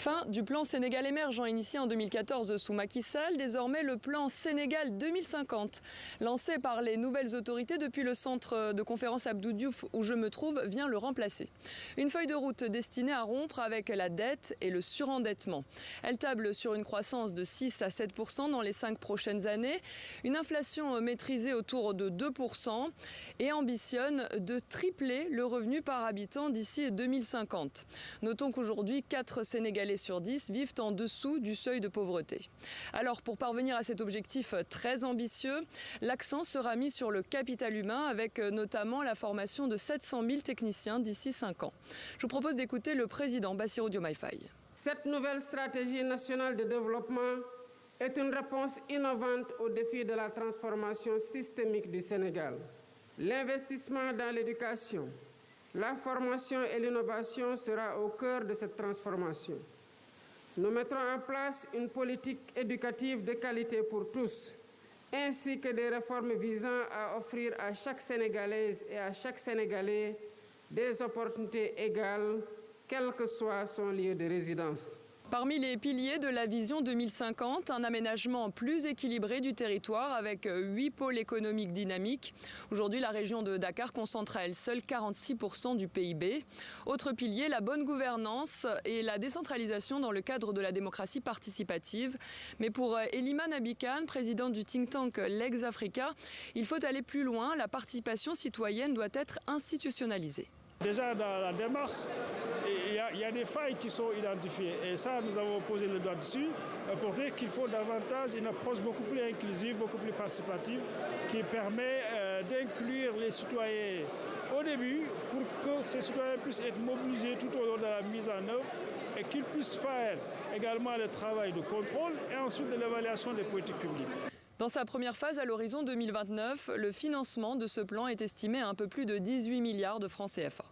Fin du plan Sénégal émergent initié en 2014 sous Macky Sall, désormais le plan Sénégal 2050. Lancé par les nouvelles autorités depuis le centre de conférence Abdou Diouf où je me trouve vient le remplacer. Une feuille de route destinée à rompre avec la dette et le surendettement. Elle table sur une croissance de 6 à 7% dans les 5 prochaines années, une inflation maîtrisée autour de 2% et ambitionne de tripler le revenu par habitant d'ici 2050. Notons qu'aujourd'hui, 4 Sénégalais sur 10 vivent en dessous du seuil de pauvreté. Alors pour parvenir à cet objectif très ambitieux, l'accent sera mis sur le capital humain avec notamment la formation de 700 000 techniciens d'ici 5 ans. Je vous propose d'écouter le président Bassirou Diomaye Faye. Cette nouvelle stratégie nationale de développement est une réponse innovante aux défis de la transformation systémique du Sénégal. L'investissement dans l'éducation, la formation et l'innovation sera au cœur de cette transformation. Nous mettrons en place une politique éducative de qualité pour tous, ainsi que des réformes visant à offrir à chaque Sénégalaise et à chaque Sénégalais des opportunités égales, quel que soit son lieu de résidence. Parmi les piliers de la vision 2050, un aménagement plus équilibré du territoire avec 8 pôles économiques dynamiques. Aujourd'hui, la région de Dakar concentre à elle seule 46% du PIB. Autre pilier, la bonne gouvernance et la décentralisation dans le cadre de la démocratie participative. Mais pour Elimane Abikane, présidente du think tank Legs Africa, il faut aller plus loin. La participation citoyenne doit être institutionnalisée. Déjà dans la démarche, il y a des failles qui sont identifiées et ça nous avons posé le doigt dessus pour dire qu'il faut davantage une approche beaucoup plus inclusive, beaucoup plus participative qui permet d'inclure les citoyens au début pour que ces citoyens puissent être mobilisés tout au long de la mise en œuvre et qu'ils puissent faire également le travail de contrôle et ensuite de l'évaluation des politiques publiques. Dans sa première phase à l'horizon 2029, le financement de ce plan est estimé à un peu plus de 18 milliards de francs CFA.